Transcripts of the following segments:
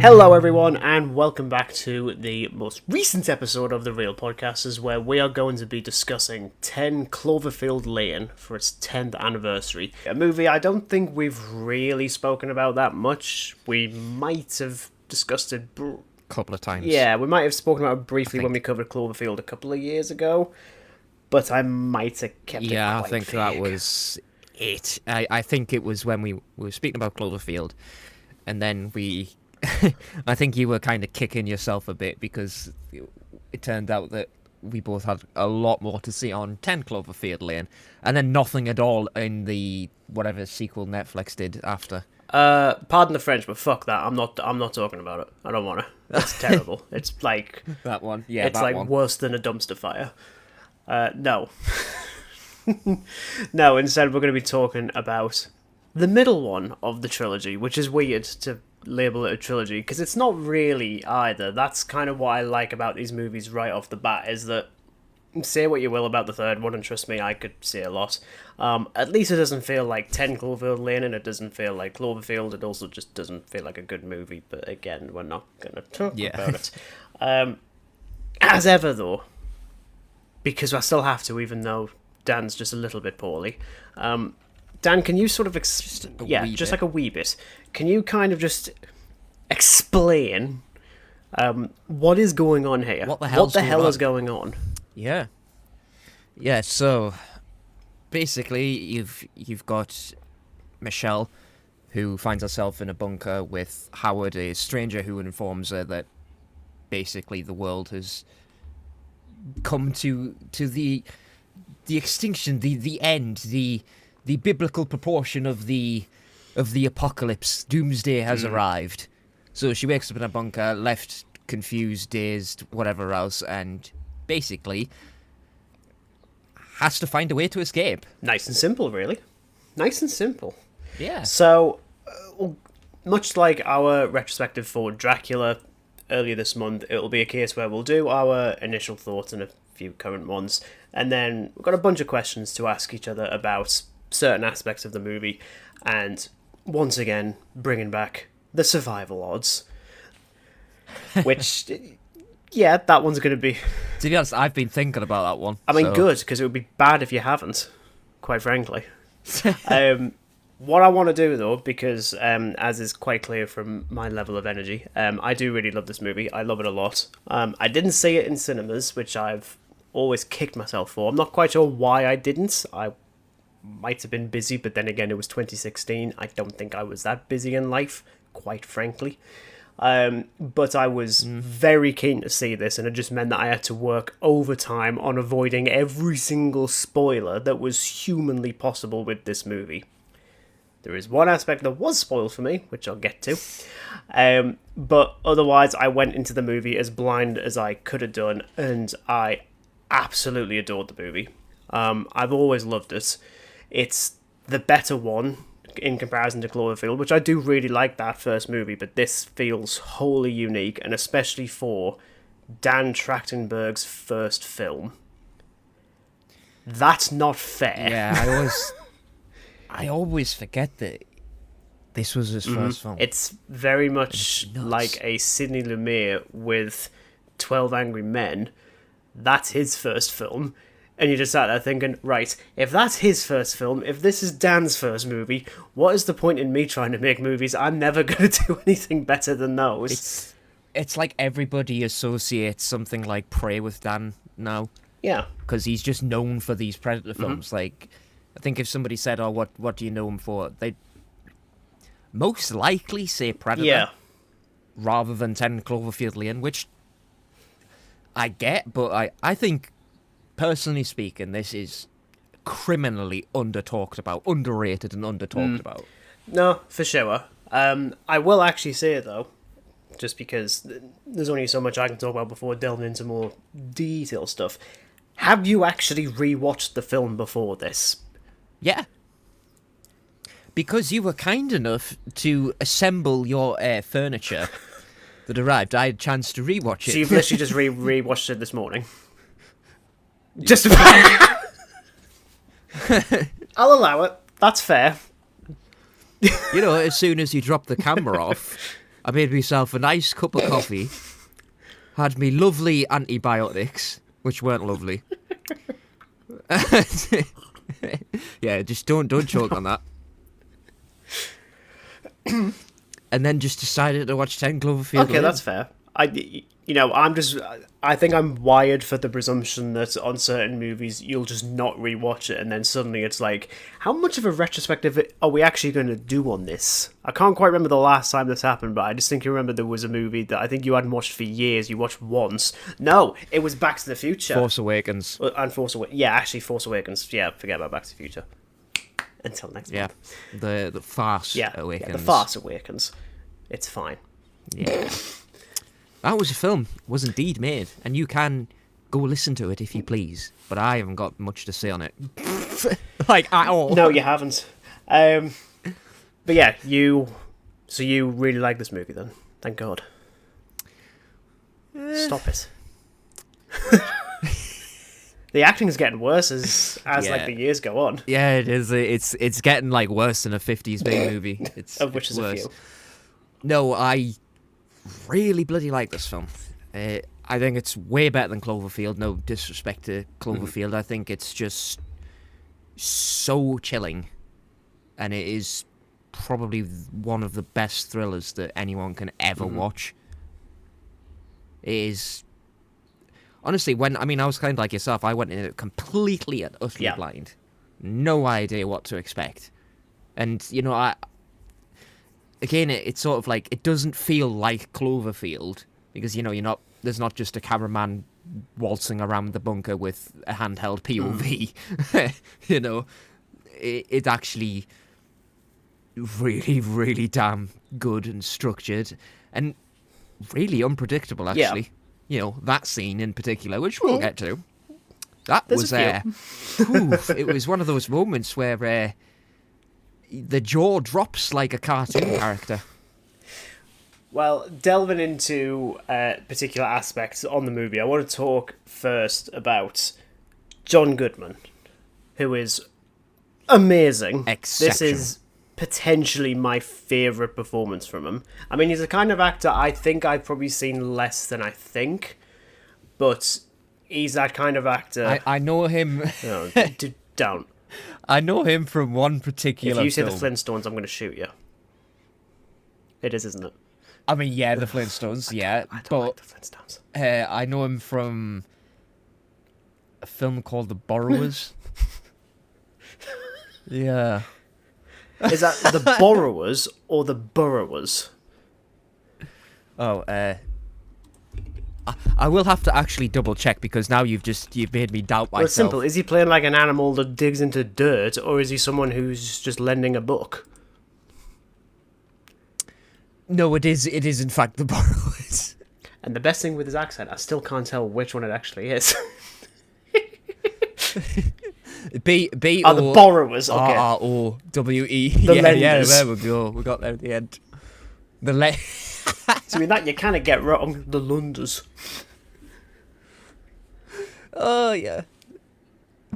Hello everyone and welcome back to the most recent episode of The Real Podcasters, where we are going to be discussing 10 Cloverfield Lane for its 10th anniversary. A movie I don't think we've really spoken about that much. We might have discussed it a couple of times. Yeah, we might have spoken about it briefly when we covered Cloverfield a couple of years ago, but I might have kept it quite I think vague. that was it. I think it was when we were speaking about Cloverfield, and then I think you were kind of kicking yourself a bit because it turned out that we both had a lot more to see on 10 Cloverfield Lane, and then nothing at all in the whatever sequel Netflix did after. Pardon the French, but fuck that. I'm not talking about it. I don't want to. That's terrible. It's like that one. Yeah, it's that like one. Worse than a dumpster fire. No. No, instead we're going to be talking about the middle one of the trilogy, which is weird to label it a trilogy, because it's not really either. That's kind of what I like about these movies right off the bat, is that, say what you will about the third one, and trust me, I could say a lot. At least it doesn't feel like 10 Cloverfield Lane, and it doesn't feel like Cloverfield. It also just doesn't feel like a good movie, but again, we're not going to talk about it. As ever, though, because I still have to, even though Dan's just a little bit poorly. Dan, can you sort of... just like a wee bit. Can you kind of just explain what is going on here? What the hell is going on? Yeah, so basically you've got Michelle, who finds herself in a bunker with Howard, a stranger who informs her that basically the world has come to the extinction, the end, the biblical proportion of the apocalypse. Doomsday has arrived. So she wakes up in a bunker, left confused, dazed, whatever else, and basically has to find a way to escape. Nice and simple, really. Nice and simple. Yeah. So, much like our retrospective for Dracula earlier this month, it'll be a case where we'll do our initial thoughts and a few current ones, and then we've got a bunch of questions to ask each other about certain aspects of the movie, and once again, bringing back the survival odds, which... Yeah, that one's going to be... To be honest, I've been thinking about that one. I mean, good, because it would be bad if you haven't, quite frankly. What I want to do, though, because as is quite clear from my level of energy, I do really love this movie. I love it a lot. I didn't see it in cinemas, which I've always kicked myself for. I'm not quite sure why I didn't. I might have been busy, but then again, it was 2016. I don't think I was that busy in life, quite frankly. But I was very keen to see this, and it just meant that I had to work overtime on avoiding every single spoiler that was humanly possible with this movie. There is one aspect that was spoiled for me, which I'll get to. But otherwise, I went into the movie as blind as I could have done, and I absolutely adored the movie. I've always loved it. It's the better one in comparison to Cloverfield, which I do really like that first movie, but this feels wholly unique, and especially for Dan Trachtenberg's first film. That's not fair. Yeah, I always forget that this was his first film. It's very much like a Sidney Lumet with 12 Angry Men. That's his first film. And you just sat there thinking, right, if that's his first film, if this is Dan's first movie, what is the point in me trying to make movies? I'm never going to do anything better than those. It's like everybody associates something like Prey with Dan now. Yeah. Because he's just known for these Predator films. Like, I think if somebody said, oh, what do you know him for? They'd most likely say Predator rather than 10 Cloverfield Lane, which I get, but I think... Personally speaking, this is criminally under-talked about, underrated and under-talked about. No, for sure. I will actually say, though, just because there's only so much I can talk about before delving into more detailed stuff. Have you actually rewatched the film before this? Yeah. Because you were kind enough to assemble your furniture that arrived, I had a chance to rewatch it. So you've literally just rewatched it this morning? Just about. I'll allow it. That's fair. You know, as soon as you drop the camera off, I made myself a nice cup of coffee, had me lovely antibiotics, which weren't lovely. Yeah, just don't choke on that. And then just decided to watch 10 Cloverfield Okay, Lane. that's fair. I think I'm wired for the presumption that on certain movies you'll just not rewatch it, and then suddenly it's like, how much of a retrospective are we actually going to do on this? I can't quite remember the last time this happened, but I distinctly remember there was a movie that I think you hadn't watched for years. You watched once. No, it was Back to the Future. Force Awakens. And Force Awakens. Yeah, actually, Force Awakens. Yeah, forget about Back to the Future. Until next month. Yeah, the farce awakens. Yeah, the farce awakens. It's fine. Yeah. That was a film, was indeed made, and you can go listen to it if you please, but I haven't got much to say on it. Like, at all. No, you haven't. But yeah, so you really like this movie then? Thank God. Stop it. The acting is getting worse as like the years go on. Yeah, it is. It's getting like worse than a 50s B movie. Of which is worse. a few. No, I really bloody like this film. I think it's way better than Cloverfield. No disrespect to Cloverfield. I think it's just so chilling, and it is probably one of the best thrillers that anyone can ever watch. It is. Honestly, I was kind of like yourself. I went in it completely and utterly blind. No idea what to expect. And, again, it's sort of like, it doesn't feel like Cloverfield, because, there's not just a cameraman waltzing around the bunker with a handheld POV. It's actually really, really damn good and structured, and really unpredictable, actually. That scene in particular, which we'll get to. That was it was one of those moments where the jaw drops like a cartoon character. Well, delving into particular aspects on the movie, I want to talk first about John Goodman, who is amazing. Exceptional. This is potentially my favourite performance from him. I mean, he's the kind of actor I think I've probably seen less than I think, but he's that kind of actor. I know him. No, don't. I know him from one particular If you say film. the Flintstones, I'm going to shoot you. It is, isn't it? I mean, yeah, the Flintstones, yeah. I don't like the Flintstones. I know him from a film called The Borrowers. Yeah. Is that the Borrowers or the Burrowers? Oh, I will have to actually double check, because now you've made me doubt myself. Well, it's simple. Is he playing like an animal that digs into dirt, or is he someone who's just lending a book? No, it is in fact The Borrowers. And the best thing with his accent, I still can't tell which one it actually is. The Borrowers. Okay. RROWE. The Yeah, lenders. there we go. We got there at the end. So I mean, that you kind of get wrong. The Lunders. Oh, yeah.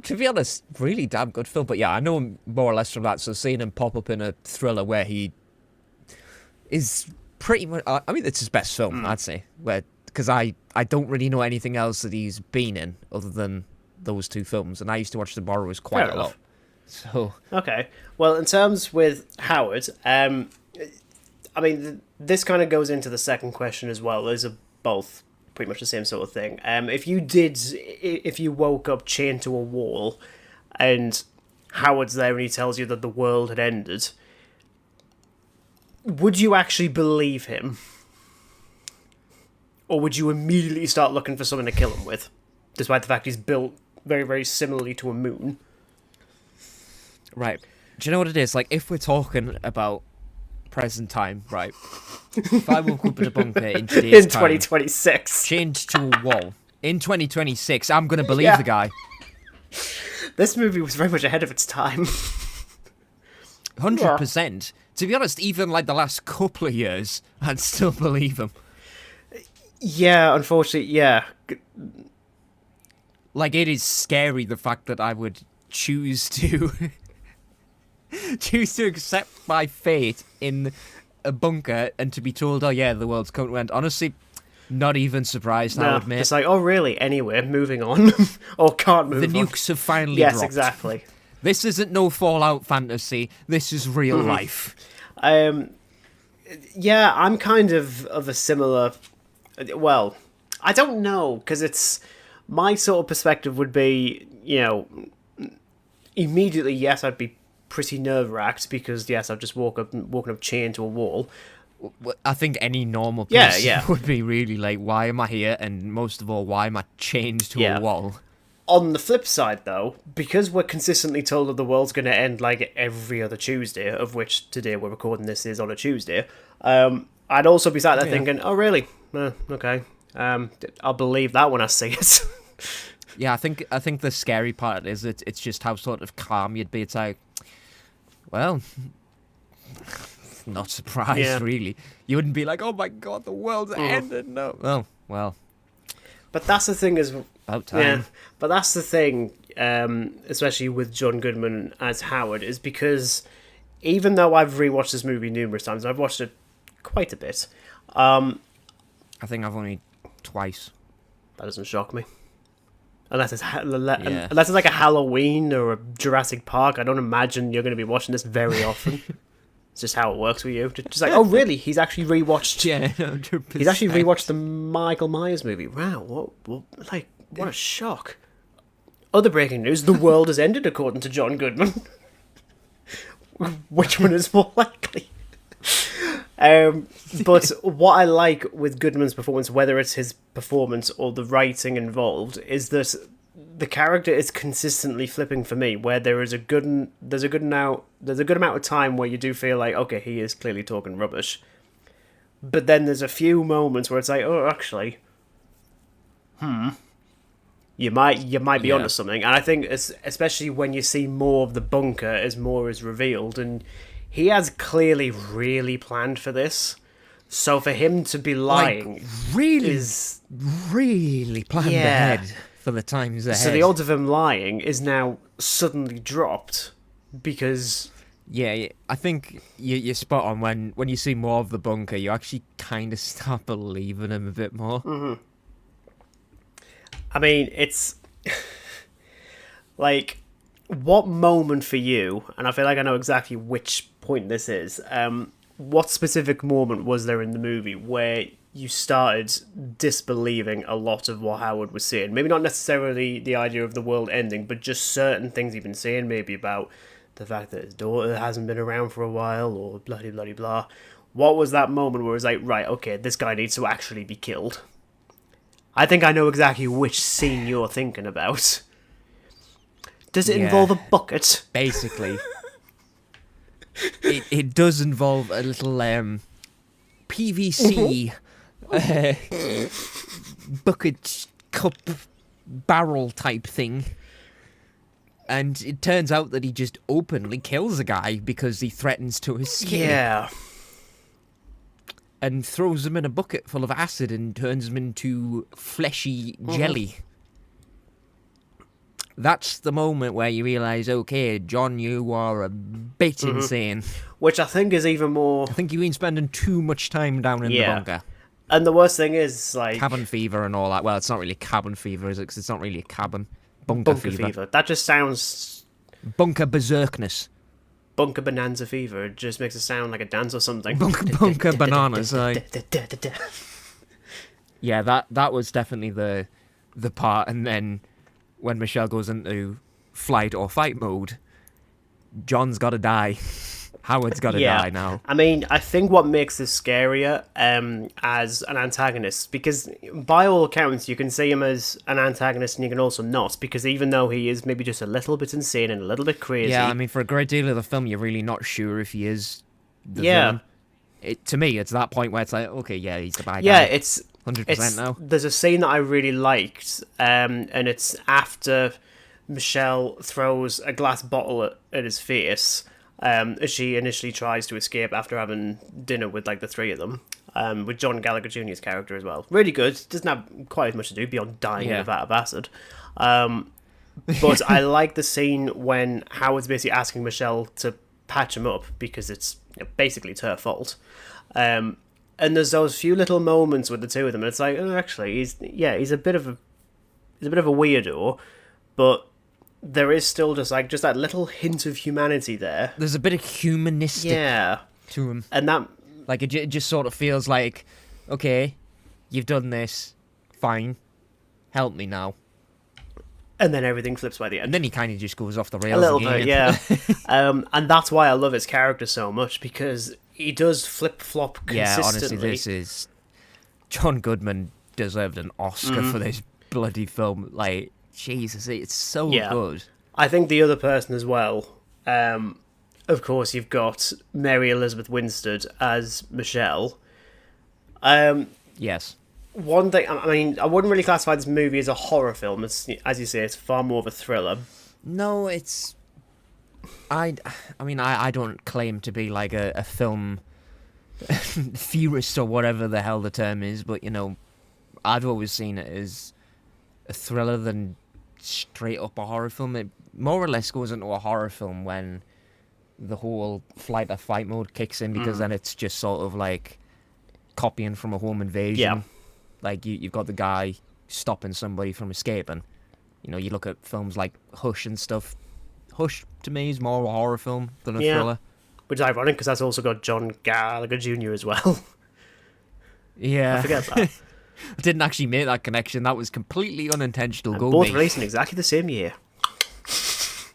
To be honest, really damn good film. But yeah, I know him more or less from that. So seeing him pop up in a thriller where he is pretty much... I mean, it's his best film, I'd say. Because I don't really know anything else that he's been in other than those two films. And I used to watch The Borrowers quite a lot. So... Okay. Well, in terms with Howard, I mean, this kind of goes into the second question as well. Those are both pretty much the same sort of thing. If you woke up chained to a wall and Howard's there and he tells you that the world had ended, would you actually believe him? Or would you immediately start looking for something to kill him with, despite the fact he's built very, very similarly to a moon? Right. Do you know what it is? Like, if we're talking about present time, right? If I woke up in a bunker in today's in 2026, chained to a wall in 2026, I'm gonna believe the guy. This movie was very much ahead of its time. 100%. To be honest, even like the last couple of years, I'd still believe him. Yeah, unfortunately, yeah. Like, it is scary, the fact that I would choose to accept my fate in a bunker and to be told, oh yeah, the world's coming to end. Honestly, not even surprised, I would admit. It's like, oh really? Anyway, moving on. Or can't move The on. nukes have finally Yes, dropped. exactly. This isn't no Fallout fantasy. This is real life. Yeah, I'm kind of a similar... Well, I don't know, because it's... My sort of perspective would be, immediately, yes, I'd be pretty nerve-wracked, because, yes, I've just woken up chained to a wall. I think any normal person Yeah. would be really like, why am I here? And most of all, why am I chained to a wall? On the flip side, though, because we're consistently told that the world's going to end like every other Tuesday, of which today we're recording this is on a Tuesday, I'd also be sat there thinking, oh, really? Okay. I'll believe that when I see it. Yeah, I think the scary part is that it's just how sort of calm you'd be. It's like, well, not surprised, really. You wouldn't be like, oh my god, the world's ended. No. Oh, well. But that's the thing is... About time. Yeah, but that's the thing, especially with John Goodman as Howard, is because even though I've rewatched this movie numerous times, I've watched it quite a bit. I think I've only twice. That doesn't shock me. Unless it's unless it's like a Halloween or a Jurassic Park, I don't imagine you're going to be watching this very often. It's just how it works with you. Just like, oh really? He's actually rewatched. Yeah, 100%. He's actually rewatched the Michael Myers movie. Wow, what a shock. Other breaking news, the world has ended according to John Goodman. Which one is more likely? But what I like with Goodman's performance, whether it's his performance or the writing involved, is that the character is consistently flipping for me, where there's a good amount of time where you do feel like, okay, he is clearly talking rubbish. But then there's a few moments where it's like, oh, actually, you might be onto something. And I think especially when you see more of the bunker as more is revealed, and he has clearly really planned for this. So for him to be lying really planned ahead for the times ahead. So the odds of him lying is now suddenly dropped because... Yeah, I think you're spot on. When you see more of the bunker, you actually kind of start believing him a bit more. Mm-hmm. I mean, it's... like, what moment for you, and I feel like I know exactly which point this is, what specific moment was there in the movie where you started disbelieving a lot of what Howard was saying? Maybe not necessarily the idea of the world ending, but just certain things he'd been saying, maybe about the fact that his daughter hasn't been around for a while, or bloody bloody blah. What was that moment where it was like, right, okay, this guy needs to actually be killed? I think I know exactly which scene you're thinking about. Does it involve a bucket? Basically. It does involve a little PVC bucket cup barrel type thing. And it turns out that he just openly kills a guy because he threatens to escape. Yeah. And throws him in a bucket full of acid and turns him into fleshy jelly. That's the moment where you realise, okay, John, you are a bit insane. Which I think is even more... I think you've been spending too much time down in the bunker. And the worst thing is, like... Cabin fever and all that. Well, it's not really cabin fever, is it? 'Cause it's not really a cabin. Bunker fever. That just sounds... Bunker berserkness. Bunker bonanza fever. It just makes it sound like a dance or something. Bunker bananas. Yeah, that was definitely the part. And then when Michelle goes into flight or fight mode, John's got to die. Howard's got to die now. I mean, I think what makes this scarier as an antagonist, because by all accounts, you can see him as an antagonist and you can also not, because even though he is maybe just a little bit insane and a little bit crazy... Yeah, I mean, for a great deal of the film, you're really not sure if he is the villain. To me, it's that point where it's like, okay, yeah, he's the bad guy. Yeah, it's... 100% now. There's a scene that I really liked, and it's after Michelle throws a glass bottle at his face... as she initially tries to escape after having dinner with like the three of them, with John Gallagher Jr.'s character as well. Really good. Doesn't have quite as much to do beyond dying in a vat of acid. But I like the scene when Howard's basically asking Michelle to patch him up because it's basically it's her fault. And there's those few little moments with the two of them, and it's like, oh, actually, he's a bit of a weirdo, but there is still just that little hint of humanity there. There's a bit of humanistic to him, and that like it just sort of feels like, okay, you've done this, fine, help me now. And then everything flips by the end. And then he kind of just goes off the rails a little again. bit, yeah. And that's why I love his character so much, because he does flip-flop consistently. Yeah, honestly, this is... John Goodman deserved an Oscar for this bloody film. Like, Jesus, it's so good. I think the other person as well, of course, you've got Mary Elizabeth Winstead as Michelle. Yes. One thing, I mean, I wouldn't really classify this movie as a horror film. It's, as you say, it's far more of a thriller. No, it's... I mean, I don't claim to be like a film theorist or whatever the hell the term is, but, you know, I've always seen it as a thriller than straight up a horror film. It more or less goes into a horror film when the whole flight or fight mode kicks in, because then it's just sort of like copying from a home invasion. Yeah. Like, you've got the guy stopping somebody from escaping. You know, you look at films like Hush and stuff. Hush, to me, is more a horror film than a thriller. Which is ironic, because that's also got John Gallagher Jr. as well. Yeah. I forget that. I didn't actually make that connection. That was completely unintentional. And both released in exactly the same year.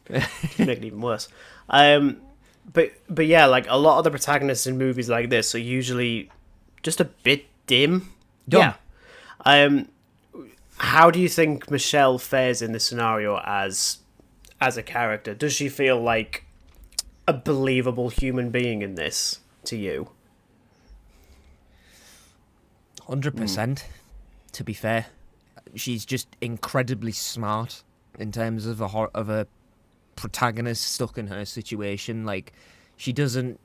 Make it even worse. But yeah, like, a lot of the protagonists in movies like this are usually just a bit dim. Dumb. Yeah. How do you think Michelle fares in this scenario as a character? Does she feel like a believable human being in this to you? 100%. To be fair, she's just incredibly smart in terms of a protagonist stuck in her situation. Like, she doesn't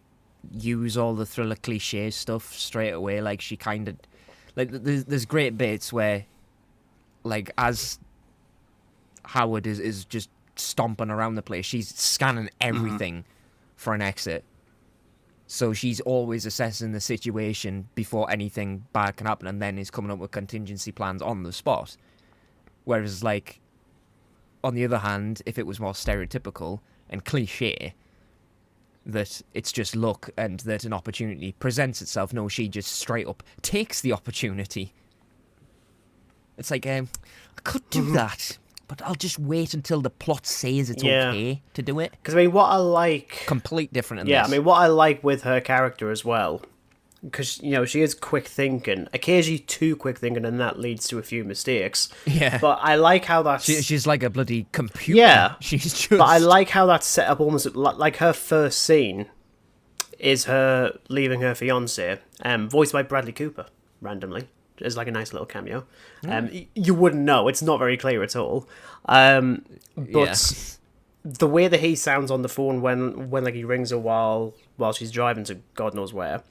use all the thriller cliche stuff straight away. Like, she kind of, like, there's great bits where, like, as Howard is just stomping around the place, she's scanning everything for an exit. So she's always assessing the situation before anything bad can happen, and then is coming up with contingency plans on the spot. Whereas, like, on the other hand, if it was more stereotypical and cliche, that it's just luck and that an opportunity presents itself, no, she just straight up takes the opportunity. It's like, I could do that, but I'll just wait until the plot says it's okay to do it. Because, I mean, what I like... Complete different in this. Yeah, I mean, what I like with her character as well, because, you know, she is quick thinking, occasionally too quick thinking, and that leads to a few mistakes. Yeah. But I like how that's... She's like a bloody computer. Yeah. She's just... But I like how that's set up almost... Like, her first scene is her leaving her fiancé, voiced by Bradley Cooper, randomly. It's like a nice little cameo. You wouldn't know. It's not very clear at all. But the way that he sounds on the phone when like he rings her while she's driving to God knows where,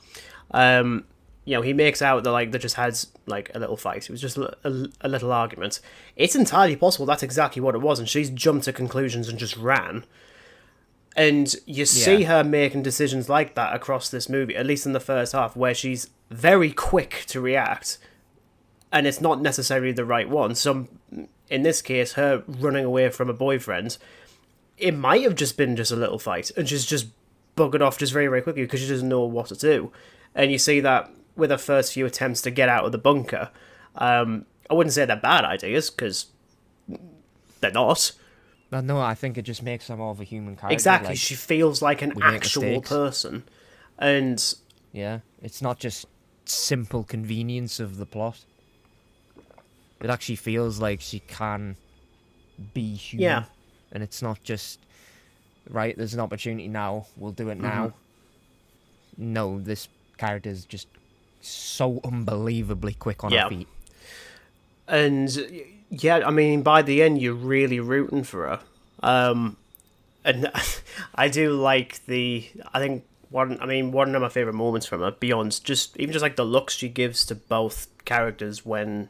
you know, he makes out that like they just had like a little fight. It was just a little argument. It's entirely possible that's exactly what it was, and she's jumped to conclusions and just ran. And you see her making decisions like that across this movie, at least in the first half, where she's very quick to react. And it's not necessarily the right one. So, in this case, her running away from a boyfriend, it might have just been just a little fight, and she's just buggered off just very, very quickly because she doesn't know what to do. And you see that with her first few attempts to get out of the bunker. I wouldn't say they're bad ideas, because they're not. No, I think it just makes her more of a human character. Exactly, like, she feels like an actual person. And... yeah, it's not just simple convenience of the plot. It actually feels like she can be human. Yeah. And it's not just, right, there's an opportunity now, we'll do it now. No, this character's just so unbelievably quick on her feet. And, yeah, I mean, by the end, you're really rooting for her. And I do like one of my favourite moments from her, beyond just like the looks she gives to both characters when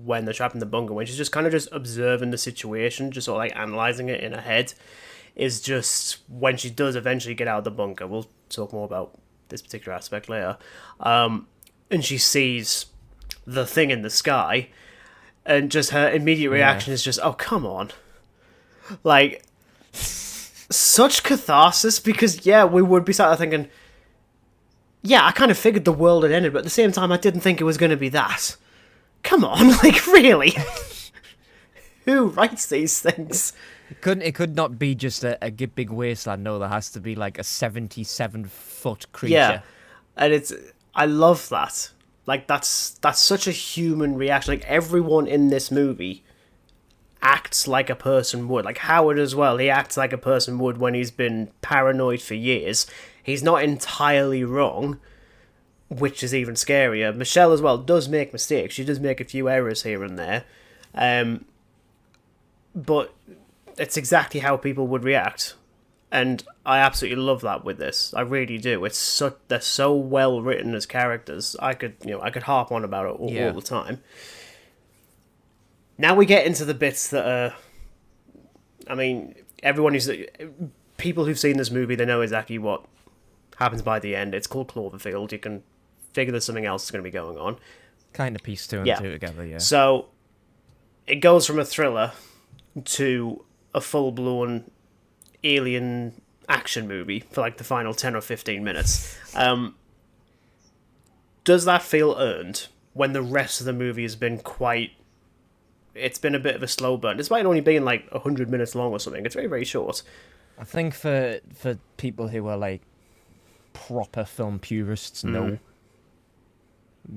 they're trapped in the bunker, when she's just kind of just observing the situation, just sort of like analysing it in her head, is just when she does eventually get out of the bunker. We'll talk more about this particular aspect later. And she sees the thing in the sky, and just her immediate reaction is just, oh, come on. Like, such catharsis, because, yeah, we would be sat there thinking, yeah, I kind of figured the world had ended, but at the same time, I didn't think it was going to be that. Come on, like, really? Who writes these things? It could not be just a big wasteland. No, there has to be like a 77-foot creature. Yeah, and I love that. Like, that's such a human reaction. Like, everyone in this movie acts like a person would. Like, Howard as well, he acts like a person would when he's been paranoid for years. He's not entirely wrong, which is even scarier. Michelle as well does make mistakes. She does make a few errors here and there. But it's exactly how people would react. And I absolutely love that with this. I really do. They're so well written as characters. I could harp on about it all the time. Now we get into the bits that are, I mean, people who've seen this movie, they know exactly what happens by the end. It's called Cloverfield. You can figure there's something else that's going to be going on. Kind of piece two and two together, yeah. So it goes from a thriller to a full-blown alien action movie for like the final 10 or 15 minutes. Does that feel earned when the rest of the movie has been it's been a bit of a slow burn, despite only being like 100 minutes long or something? It's very, very short. I think for people who are like proper film purists, no.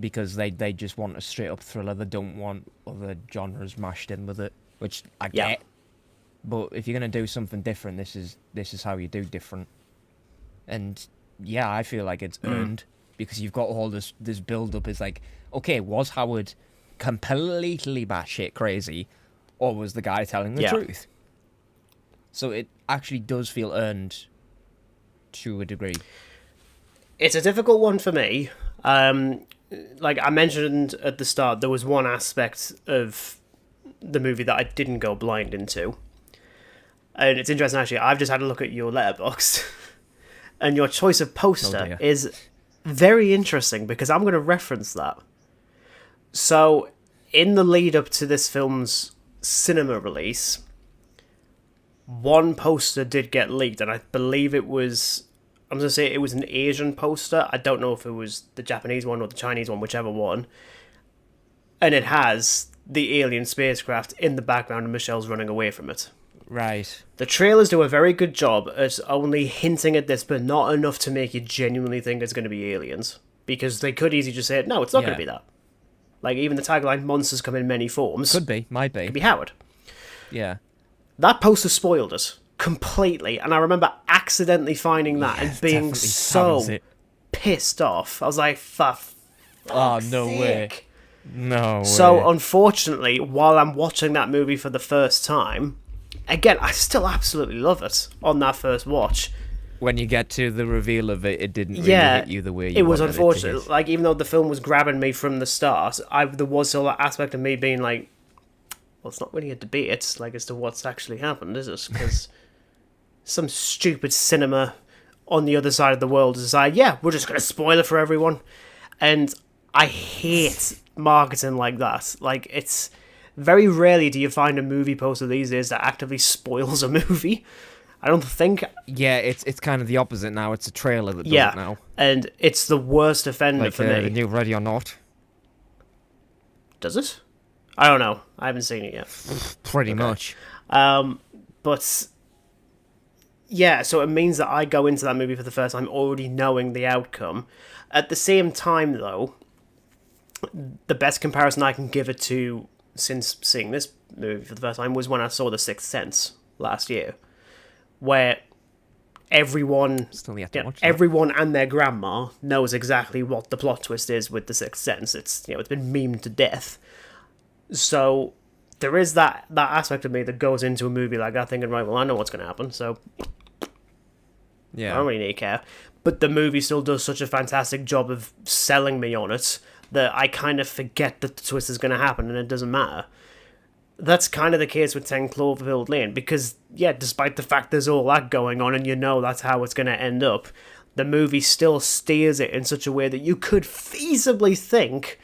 Because they just want a straight up thriller. They don't want other genres mashed in with it, which I get. But if you're gonna do something different, this is how you do different. And yeah, I feel like it's earned because you've got all this build up. Is like, okay, was Howard completely batshit crazy, or was the guy telling the truth? So it actually does feel earned to a degree. It's a difficult one for me. Like I mentioned at the start, there was one aspect of the movie that I didn't go blind into. And it's interesting, actually, I've just had a look at your letterbox, and your choice of poster is very interesting, because I'm going to reference that. So, in the lead up to this film's cinema release, one poster did get leaked, and I believe it was an Asian poster. I don't know if it was the Japanese one or the Chinese one, whichever one. And it has the alien spacecraft in the background, and Michelle's running away from it. Right. The trailers do a very good job at only hinting at this, but not enough to make you genuinely think it's going to be aliens. Because they could easily just say, no, it's not going to be that. Like, even the tagline, monsters come in many forms. Could be, might be. Could be Howard. Yeah. That poster spoiled it completely, and I remember accidentally finding that and being so pissed off. I was like, oh, no way. No way. So, unfortunately, while I'm watching that movie for the first time, again, I still absolutely love it on that first watch. When you get to the reveal of it, it didn't really hit you the way you it was wanted unfortunate. It to. Like, even though the film was grabbing me from the start, there was still that aspect of me being like, well, it's not really a debate, like, as to what's actually happened, is it? Because some stupid cinema on the other side of the world decide, yeah, we're just going to spoil it for everyone. And I hate marketing like that. Like, it's very rarely do you find a movie poster these days that actively spoils a movie. I don't think... Yeah, it's kind of the opposite now. It's a trailer that does it now. And it's the worst offender for me. The new Ready or Not. Does it? I don't know. I haven't seen it yet. Pretty much. But... yeah, so it means that I go into that movie for the first time already knowing the outcome. At the same time, though, the best comparison I can give it to since seeing this movie for the first time was when I saw The Sixth Sense last year, where everyone and their grandma knows exactly what the plot twist is with The Sixth Sense. It's been memed to death. So there is that aspect of me that goes into a movie like that thinking, right, well, I know what's going to happen, so I don't really need to care. But the movie still does such a fantastic job of selling me on it that I kind of forget that the twist is going to happen and it doesn't matter. that's kind of the case with 10 Cloverfield Lane, because, yeah, despite the fact there's all that going on and you know that's how it's going to end up, the movie still steers it in such a way that you could feasibly think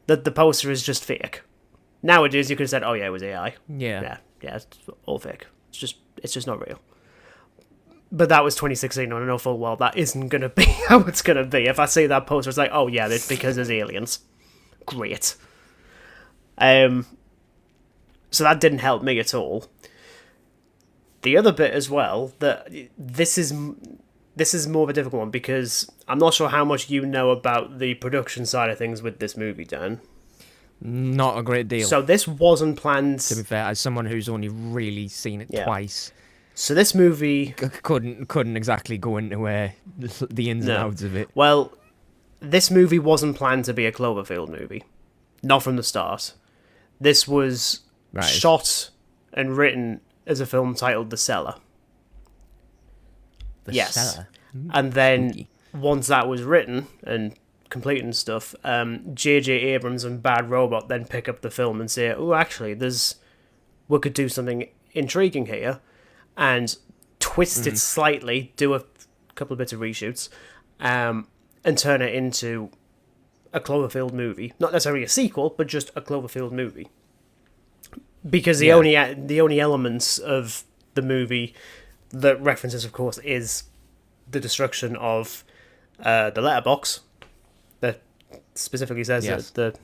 that the poster is just fake. Nowadays, you could have said, oh yeah, it was AI. Yeah. Yeah, it's all fake. It's just not real. But that was 2016, and I know full well that isn't going to be how it's going to be. If I see that poster, it's like, oh yeah, it's because there's aliens. Great. So that didn't help me at all. The other bit as well, that this is more of a difficult one, because I'm not sure how much you know about the production side of things with this movie, Dan. Not a great deal. So this wasn't planned... To be fair, as someone who's only really seen it twice... So this movie... Couldn't exactly go into the ins and outs of it. Well, this movie wasn't planned to be a Cloverfield movie. Not from the start. This was shot and written as a film titled The Cellar. The Cellar? And then, once that was written and complete and stuff, J.J. Abrams and Bad Robot then pick up the film and say, oh, actually, we could do something intriguing here, and twist it slightly, do a couple of bits of reshoots, and turn it into a Cloverfield movie. Not necessarily a sequel, but just a Cloverfield movie. Because the only elements of the movie that references, of course, is the destruction of the letterbox that specifically says that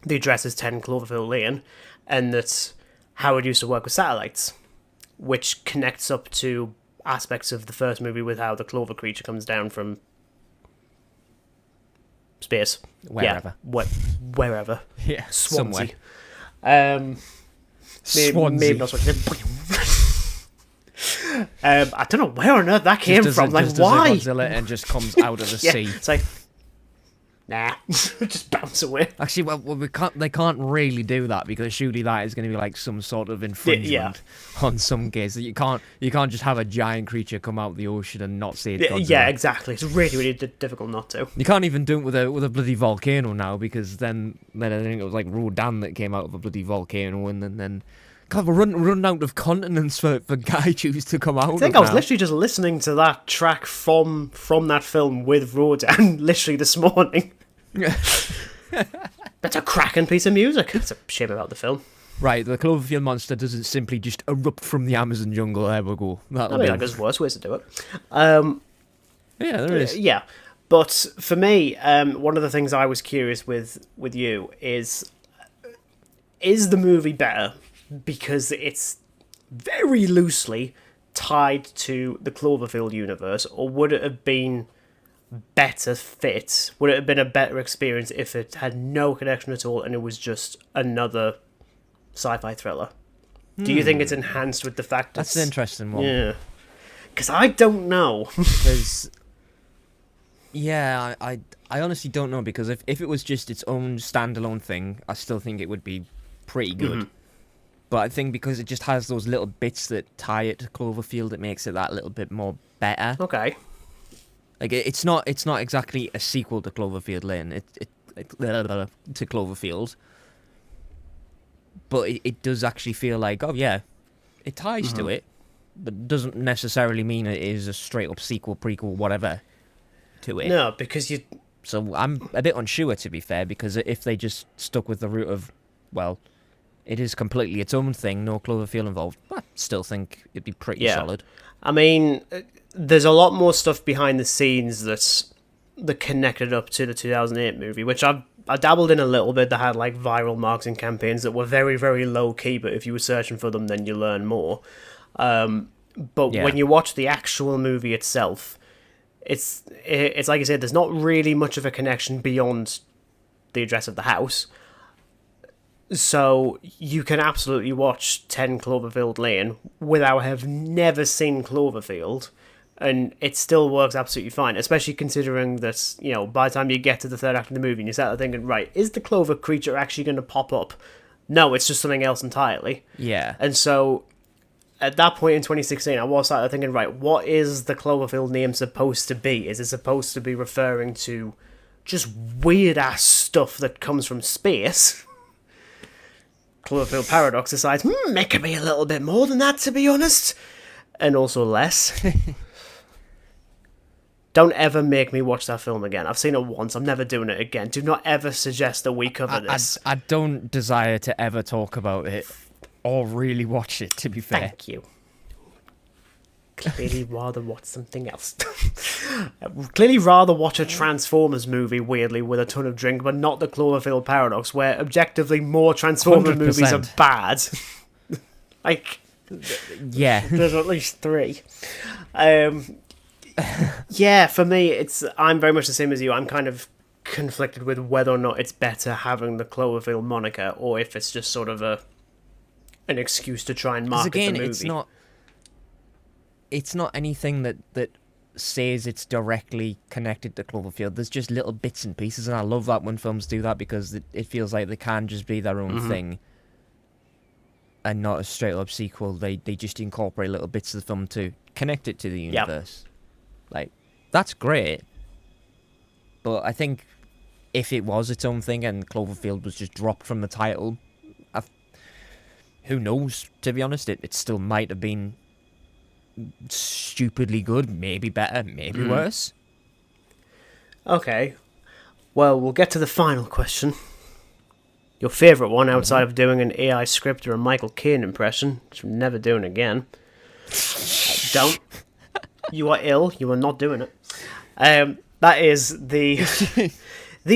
the address is 10 Cloverfield Lane, and that Howard used to work with satellites, which connects up to aspects of the first movie with how the Clover creature comes down from space. Wherever. Yeah, wherever. Yeah, Swansea. Swansea. Maybe not Swansea. I don't know where on earth that came from. Like, why? Godzilla and just comes out of the sea. It's like, nah, just bounce away. Actually, well, we can't. They can't really do that, because surely that is going to be like some sort of infringement on some case. You can't just have a giant creature come out of the ocean and not see it. Godzilla. Yeah, exactly. It's really, really difficult not to. You can't even do it with a bloody volcano now, because then I think it was like Rodan that came out of a bloody volcano, and then. God, we're running out of continents for kaijus to come out. I think I was literally just listening to that track from that film with Rodan literally this morning. That's a cracking piece of music. It's a shame about the film. Right, the Cloverfield monster doesn't simply just erupt from the Amazon jungle. There we go. I mean, there's worse ways to do it. Yeah, there is. Yeah, but for me, one of the things I was curious with you is the movie better because it's very loosely tied to the Cloverfield universe, or would it have been better fit? Would it have been a better experience if it had no connection at all and it was just another sci-fi thriller? Do you think it's enhanced with the fact that's an interesting one? Yeah, because I don't know. Because I honestly don't know, because if it was just its own standalone thing, I still think it would be pretty good. Mm-hmm. But I think because it just has those little bits that tie it to Cloverfield, it makes it that little bit more better. Okay. Like it's not exactly a sequel to Cloverfield Lane. To Cloverfield, but it does actually feel like, oh yeah, it ties to it, but doesn't necessarily mean it is a straight up sequel, prequel, whatever to it. No, because you. So I'm a bit unsure, to be fair, because if they just stuck with the route of, well, it is completely its own thing, no Cloverfield involved, I still think it'd be pretty solid. I mean, there's a lot more stuff behind the scenes that connected up to the 2008 movie, which I dabbled in a little bit. That had like viral marketing campaigns that were very, very low key, but if you were searching for them, then you learn more. But when you watch the actual movie itself, it's like I said, there's not really much of a connection beyond the address of the house. So you can absolutely watch 10 Cloverfield Lane without having never seen Cloverfield, and it still works absolutely fine, especially considering that, you know, by the time you get to the third act of the movie and you start thinking, right, is the Clover creature actually going to pop up? No, it's just something else entirely. Yeah. And so at that point in 2016, I was started thinking, right, what is the Cloverfield name supposed to be? Is it supposed to be referring to just weird-ass stuff that comes from space? Cloverfield Paradox decides, it could be a little bit more than that, to be honest. And also less. Don't ever make me watch that film again. I've seen it once. I'm never doing it again. Do not ever suggest that we cover this. I don't desire to ever talk about it or really watch it, to be fair. Thank you. Clearly rather watch something else. Clearly rather watch a Transformers movie, weirdly, with a ton of drink, but not the Cloverfield Paradox, where objectively more Transformers 100%. movies are bad. Like, yeah. there's at least 3. Yeah, for me, I'm very much the same as you. I'm kind of conflicted with whether or not it's better having the Cloverfield moniker, or if it's just sort of an excuse to try and market the movie. It's not anything that says it's directly connected to Cloverfield. There's just little bits and pieces, and I love that when films do that, because it feels like they can just be their own thing and not a straight up sequel. They just incorporate little bits of the film to connect it to the universe. Like, that's great. But I think if it was its own thing and Cloverfield was just dropped from the title, who knows, to be honest. It still might have been stupidly good, maybe better, maybe worse. Okay. Well, we'll get to the final question. Your favourite one, outside of doing an AI script or a Michael Caine impression, which I'm never doing again. Don't. You are ill. You are not doing it. That is the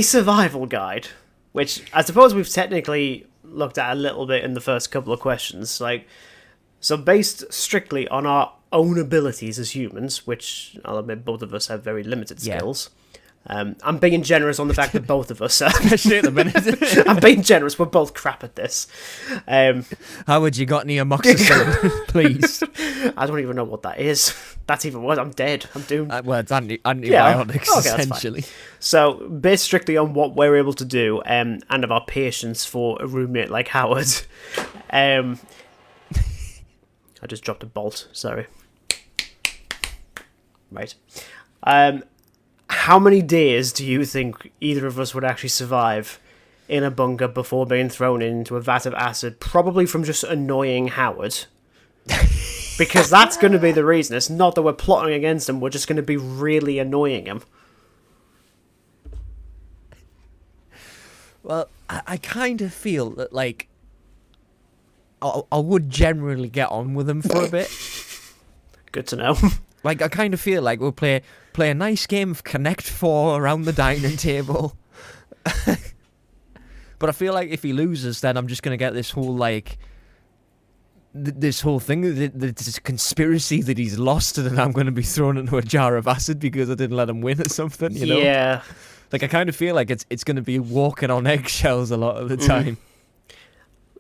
survival guide, which I suppose we've technically looked at a little bit in the first couple of questions. Like, so based strictly on our own abilities as humans, which I'll admit both of us have very limited skills. I'm being generous on the fact that both of us are. Especially at the minute. I'm being generous. We're both crap at this. Howard, you got any amoxicillin, please? I don't even know what that is. That's even worse. I'm dead. I'm doomed. Well, it's antibiotics, Okay, essentially. So, based strictly on what we're able to do, and of our patience for a roommate like Howard, I just dropped a bolt. Sorry. Right. How many days do you think either of us would actually survive in a bunker before being thrown into a vat of acid, probably from just annoying Howard? Because that's going to be the reason. It's not that we're plotting against him, we're just going to be really annoying him. Well, I kind of feel that, like, I would generally get on with him for a bit. Good to know. Like, I kind of feel like we'll play a nice game of Connect 4 around the dining table. But I feel like if he loses, then I'm just going to get this whole, like, this whole thing, this conspiracy that he's lost, and then I'm going to be thrown into a jar of acid because I didn't let him win or something, you know? Yeah. Like, I kind of feel like it's going to be walking on eggshells a lot of the time.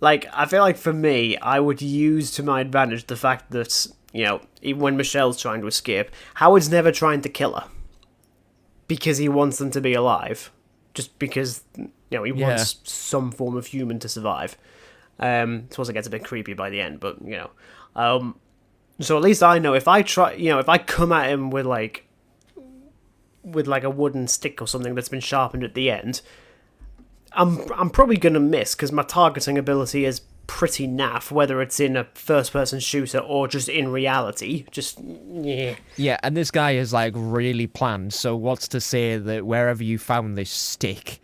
Like, I feel like for me, I would use to my advantage the fact that, you know, even when Michelle's trying to escape, Howard's never trying to kill her. Because he wants them to be alive. Just because, you know, he wants some form of human to survive. I suppose it gets a bit creepy by the end, but, you know. So at least I know if I try, you know, if I come at him with like a wooden stick or something that's been sharpened at the end, I'm probably going to miss, because my targeting ability is pretty naff, whether it's in a first-person shooter or just in reality. Just, yeah. Yeah, and this guy is, like, really planned, so what's to say that wherever you found this stick,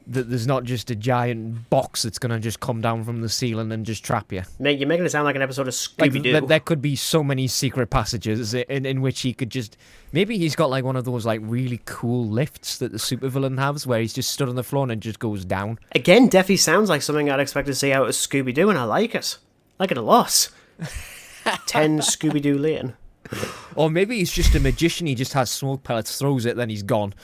that there's not just a giant box that's going to just come down from the ceiling and just trap you? Mate, you're making it sound like an episode of Scooby-Doo. Like, there could be so many secret passages in which he could just... Maybe he's got, like, one of those, like, really cool lifts that the supervillain has, where he's just stood on the floor and just goes down. Again, definitely sounds like something I'd expect to see out of Scooby-Doo, and I like it. I like it a lot. 10 Scooby-Doo Lane. Or maybe he's just a magician, he just has smoke pellets, throws it, then he's gone.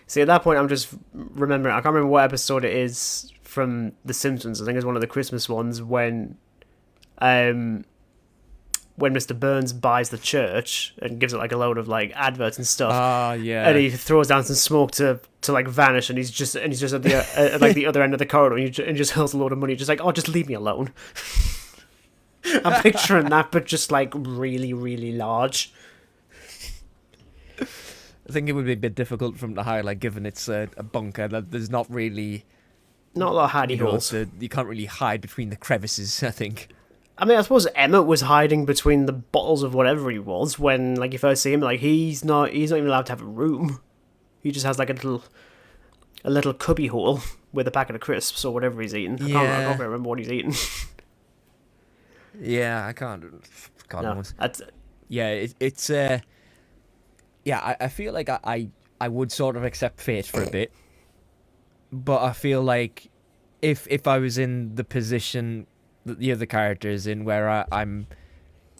See, at that point, I'm just remembering... I can't remember what episode it is from The Simpsons. I think it's one of the Christmas ones when Mr. Burns buys the church and gives it, like, a load of, like, adverts and stuff. Ah, yeah. And he throws down some smoke to like, vanish, and he's just at the at, like, the other end of the corridor, and he just hurls a load of money, just like, oh, just leave me alone. I'm picturing that, but just, like, really, really large. I think it would be a bit difficult for him to hire, like, given it's a bunker, that there's not really Not a lot of hidey holes. So you can't really hide between the crevices, I think. I mean, I suppose Emmett was hiding between the bottles of whatever he was when, like, you first see him. Like, he's not even allowed to have a room. He just has like a little cubby hole with a packet of crisps or whatever he's eating. I can't remember what he's eating. Yeah, I can't. God knows. Yeah, it's yeah. I feel like I would sort of accept fate for a bit, but I feel like if I was in the position that the other character is in, where I'm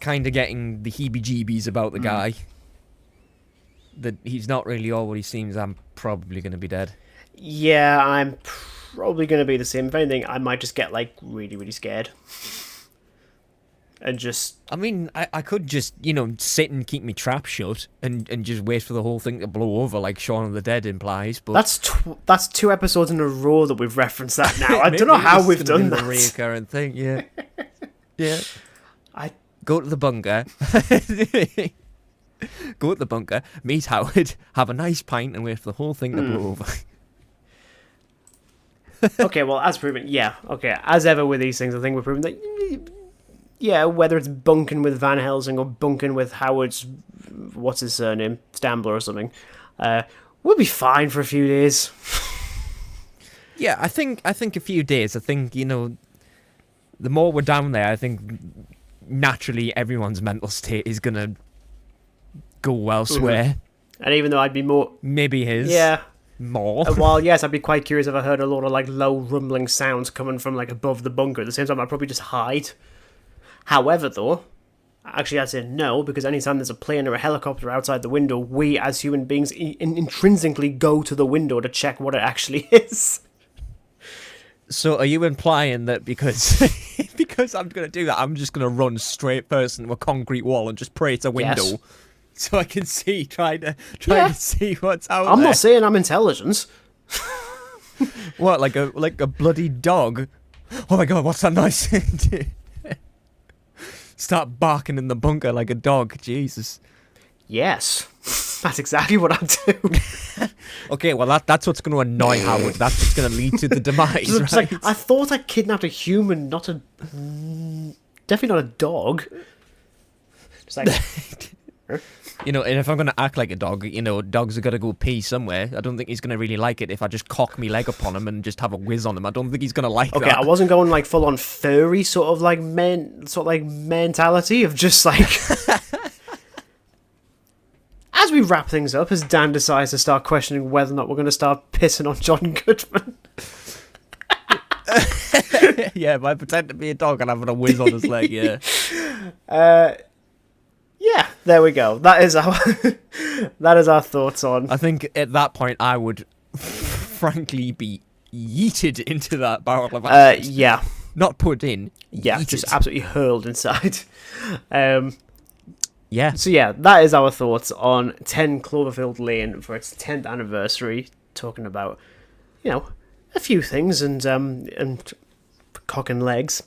kind of getting the heebie-jeebies about the guy, that he's not really all what he seems, I'm probably going to be dead. Yeah, I'm probably going to be the same. If anything, I might just get, like, really, really scared. And just... I mean, I could just, sit and keep my trap shut and just wait for the whole thing to blow over like Shaun of the Dead implies, but... That's 2 episodes in a row that we've referenced that now. I don't know how we've done that. It's a recurrent thing, yeah. Yeah. I go to the bunker. Go to the bunker, meet Howard, have a nice pint and wait for the whole thing to blow over. Okay, well, as proven, yeah. Okay, as ever with these things, I think we're proving that... Yeah, whether it's bunking with Van Helsing or bunking with Howard's, what's his surname, Stambler or something, we'll be fine for a few days. Yeah, I think a few days. I think, the more we're down there, I think naturally everyone's mental state is going to go elsewhere. Mm-hmm. And even though I'd be more... Maybe his. Yeah. More. While, yes, I'd be quite curious if I heard a lot of, like, low rumbling sounds coming from, like, above the bunker. At the same time, I'd probably just hide. However, though, actually I'd say no, because anytime there's a plane or a helicopter outside the window, we as human beings intrinsically go to the window to check what it actually is. So are you implying that because I'm going to do that, I'm just going to run straight first into a concrete wall and just pray it's a window? Yes. So I can see, try to see what's out there. I'm not saying I'm intelligent. What, like a bloody dog? Oh my god, what's that noise? Start barking in the bunker like a dog. Jesus. Yes. That's exactly what I'd do. Okay, well, that's what's going to annoy Howard. That's what's going to lead to the demise, right? Like, I thought I kidnapped a human, definitely not a dog. Just like... And if I'm going to act like a dog, dogs are going to go pee somewhere. I don't think he's going to really like it if I just cock me leg upon him and just have a whiz on him. I don't think he's going to like that. Okay, I wasn't going like full on furry sort of mentality of just like... As we wrap things up, as Dan decides to start questioning whether or not we're going to start pissing on John Goodman. Yeah, but I pretend to be a dog and having a whiz on his leg, yeah. Yeah, there we go. That is our thoughts on... I think at that point I would frankly be yeeted into that barrel of acid. Yeah. Not put in. Yeah, yeeted. Just absolutely hurled inside. Yeah. So yeah, that is our thoughts on 10 Cloverfield Lane for its 10th anniversary, talking about, a few things and cock and legs.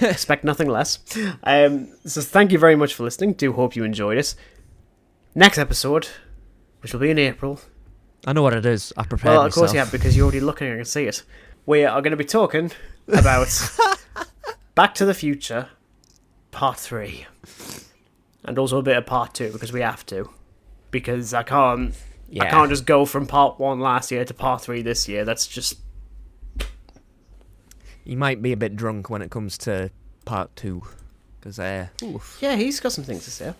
Expect nothing less. So thank you very much for listening. Do hope you enjoyed it. Next episode, which will be in April. I know what it is. I prepared myself. Of course you have, because you're already looking. I can see it. We are going to be talking about Back to the Future Part 3. And also a bit of Part 2, because we have to. Because I can't just go from Part 1 last year to Part 3 this year. That's just... He might be a bit drunk when it comes to Part 2. Because, yeah, he's got some things to say.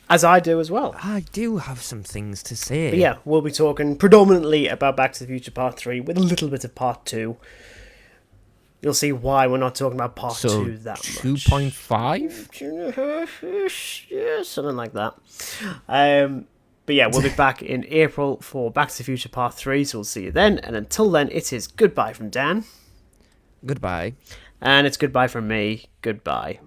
As I do as well. I do have some things to say. But yeah, we'll be talking predominantly about Back to the Future Part 3 with a little bit of Part 2. You'll see why we're not talking about Part 2 that much. 2.5? Yeah, something like that. But yeah, we'll be back in April for Back to the Future Part 3, so we'll see you then. And until then, it is goodbye from Dan. Goodbye. And it's goodbye from me. Goodbye.